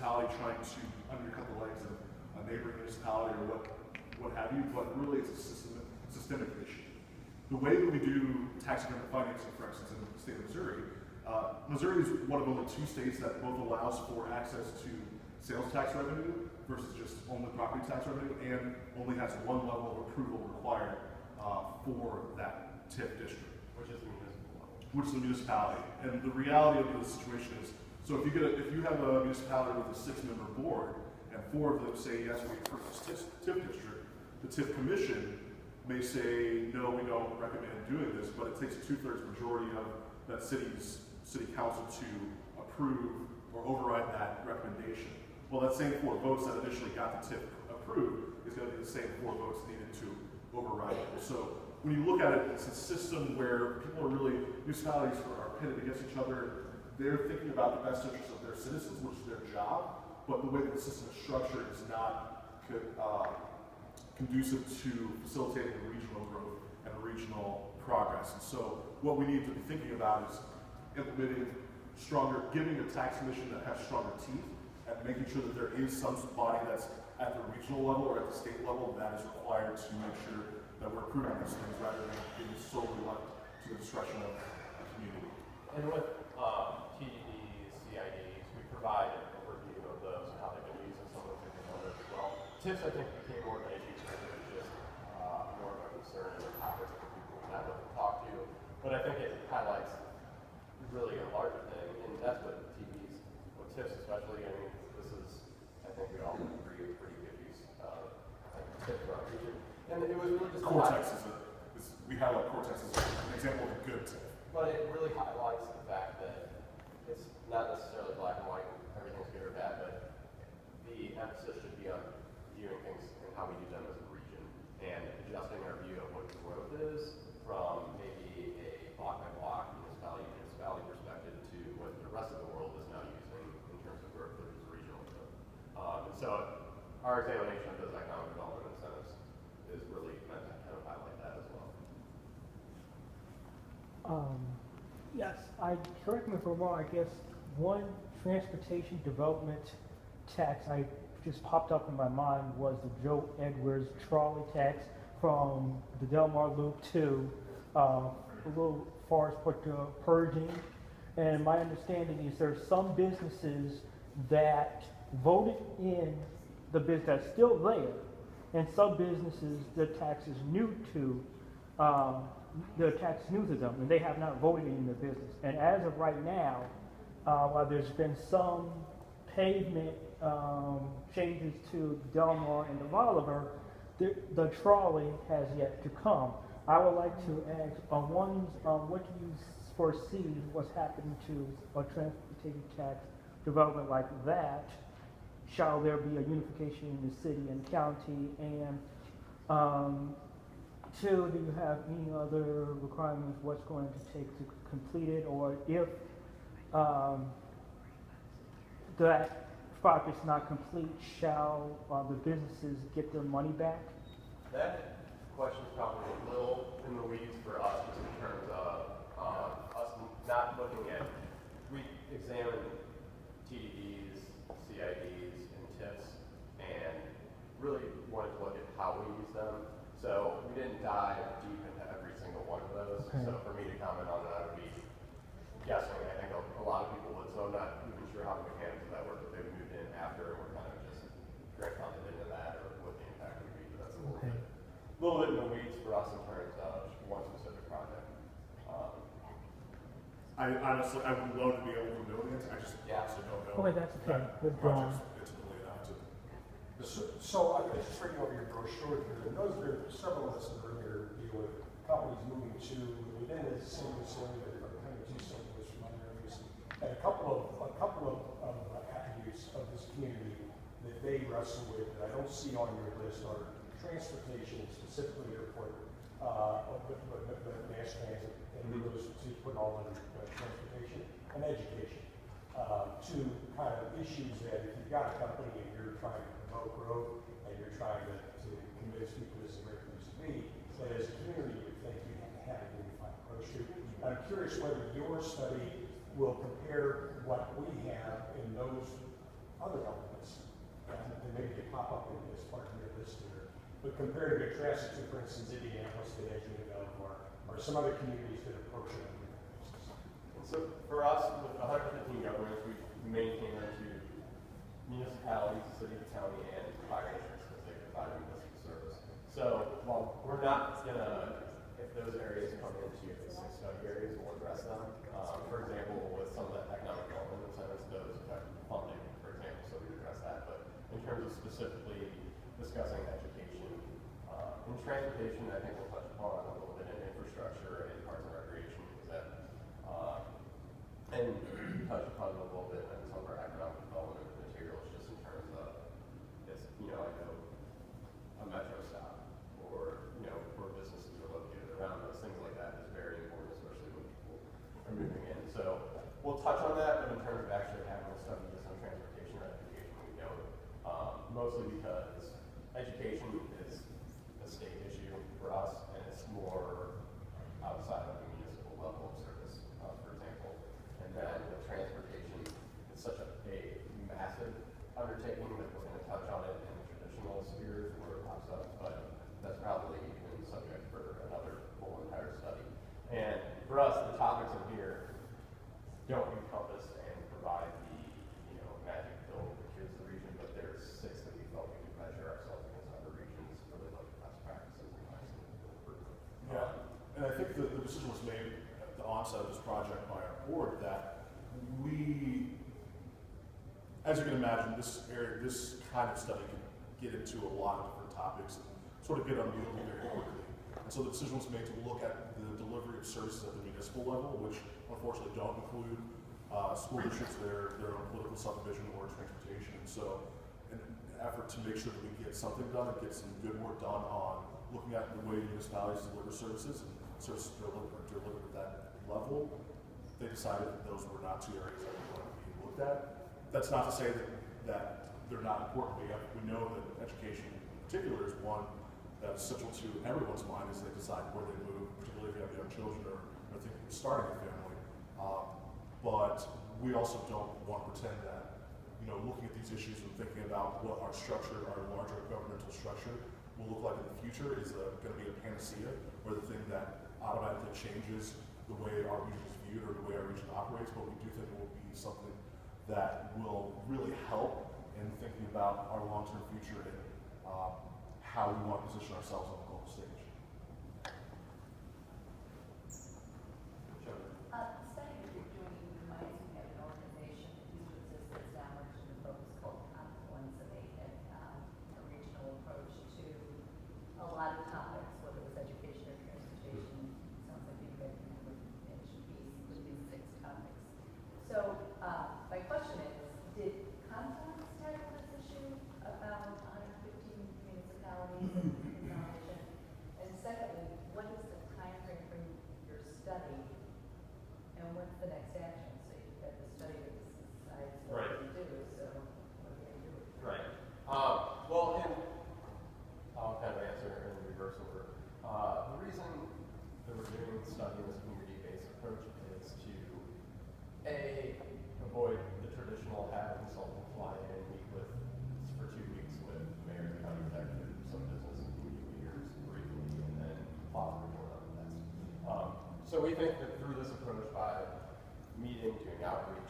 municipality trying to undercut the legs of a neighboring municipality or what have you, but really it's a systemic issue. The way that we do tax increment financing, for instance, in the state of Missouri, Missouri is one of only 2 states that both allows for access to sales tax revenue versus just only property tax revenue, and only has 1 level of approval required for that TIF district. Which is the municipal level. Which is the municipality. And the reality of the situation is, so if you have a municipality with a 6-member board, and 4 of them say yes, we approve this TIF district, the TIF commission may say no, we don't recommend doing this, but it takes a 2/3 majority of that city council to approve or override that recommendation. Well, that same 4 votes that initially got the TIF approved is going to be the same 4 votes needed to override it. So when you look at it, it's a system where people are really, municipalities are pitted against each other. They're thinking about the best interests of their citizens, which is their job, but the way that the system is structured is not conducive to facilitating regional growth and regional progress. And so what we need to be thinking about is implementing giving a tax commission that has stronger teeth, and making sure that there is some body that's at the regional level or at the state level that is required to make sure that we're approving these things rather than being solely left to the discretion of the community. And with TDDs, CIDs, we provide an overview of those and how they've been used in some of the components as well. TIPS, I think, became more of an issue because it was just more of a concern and a topic that people would have to talk to. But I think it highlights really a larger thing, and that's what TVs, with TIPS especially. I mean, this is, I think we all agree, is pretty good use of TIPS for our region. And it was really just Cortex we highlight Cortex as an example of a good TIP. But it really highlights the fact that it's not necessarily black and white, everything's good or bad, but the emphasis should be on viewing things and how we use them as a region and adjusting our view of what growth is from maybe a block by block, municipality perspective to what the rest of the world is now using in terms of growth versus regional growth. And so our examination of those economic development incentives is really meant to kind of highlight that as well. Yes, correct me if I'm wrong, I guess one transportation development tax I just popped up in my mind was the Joe Edwards trolley tax from the Delmar Loop to a little Forest Purging. And my understanding is there are some businesses that voted in the business that's still there, and some businesses the tax is new to them, and they have not voted in the business. And as of right now, while there's been some pavement changes to Delmar and the Bolivar, the trolley has yet to come. I would like to ask, what do you foresee what's happening to a transportation tax development like that? Shall there be a unification in the city and county? And 2, do you have any other requirements, what's going to take to complete it, or if that project's not complete, shall the businesses get their money back? That question is probably a little in the weeds for us, just in terms of us not looking at, we examine TDDs, CIDs, and TIFs, and really wanted to look at how we use them. So we didn't dive deep into every single one of those. Okay. So for me to comment on that would be guessing. I think a lot of people would, so I'm not even sure how the mechanics of that work, if they moved in after, and we're kind of just grandfathered into that, or what the impact would be. But that's a little bit in the weeds for us in terms of one specific project. I honestly, I would love to be able to know the answer. I just honestly don't know. Okay, that's okay. Good going. So I'm just reading over your brochure here, and those are several of us that are here deal with companies moving to within the same vicinity that are kind of do something with from other areas, and a couple of attributes of this community that they wrestle with that I don't see on your list are transportation, specifically airport, but mass transit, and those two put all under transportation and education. Two kind of issues that if you've got a company and you're trying to promote growth and you're trying to convince people this is where it needs to be, that as a community you think you have a unified approach to. I'm curious whether your study will compare what we have in those other elements compared to good traffic to, for instance, Indianapolis, that as you know, or some other communities that approach it on a regular basis? And so for us, with 115 governments, we maintain our two municipalities, city, county, and fire districts because they provide municipal service. So while we're not gonna, if those areas come into the 6 study areas, we'll address them. For example, with some of the economic development incentives, those affect funding, for example, so we address that. But in terms of specifically discussing education, in transportation, I think we'll touch upon a little bit in infrastructure and parks and recreation, because that, and touch upon a little bit in some of our economic development materials, just in terms of, it's, you know, I know a metro stop, or, you know, where businesses are located around those, things like that is very important, especially when people are moving in. So we'll touch on that, but in terms of actually having a study just on transportation or education, we don't. Mostly because education is a state issue for us, and it's more outside of the municipal level of service, for example. And then with transportation, it's such a massive undertaking that we're going to touch on it in the traditional spheres where it pops up, but that's probably even subject for another whole entire study. And for us, the topics in here don't encompass and provide the, you know, magic pill that cures the region, but there's 6 that we felt we could measure ourselves against other regions, really look at best practices and ways to improve. Yeah, and I think the decision was made at the onset of this project by our board that we, as you can imagine, this kind of study can get into a lot of different topics and sort of get unwieldy very quickly. And so the decision was made to look at the delivery of services at the municipal level, which unfortunately don't include school districts, their own political subdivision or transportation. And so in an effort to make sure that we get something done and get some good work done on looking at the way municipalities deliver services and services delivered at that level, they decided that those were not 2 areas that we wanted to be looked at. That's not to say that they're not important. We know that education in particular is one that is central to everyone's mind as they decide where they move, particularly if you have young children or thinking of starting a family. But we also don't want to pretend that, you know, looking at these issues and thinking about what our structure, our larger governmental structure will look like in the future is going to be a panacea or the thing that automatically changes the way our region is viewed or the way our region operates, but we do think it will be something that will really help in thinking about our long-term future and how we want to position ourselves on the global stage. Study that you're doing reminds me of an organization that used to exist that's now merged into focus called Confluence, and they had a regional approach to a lot of topics, whether it was education or transportation. Sounds like you've got kind of a niche piece with these 6 topics. So my question is, did Confluence tackle this issue about 115 municipalities and consolidation? And secondly, what is the time frame for your study? And what's the next action? So you've got the study that decides what to do, so what are you going to do? Right. Well, and I'll kind of answer in reverse order. The reason that we're doing the study in this community-based approach is to, A, avoid the traditional have a consultant fly in and meet with, for 2 weeks with the mayor, the county executive, some business and community leaders briefly, and then file a report on the next. So we think that through this approach, by meeting, doing outreach,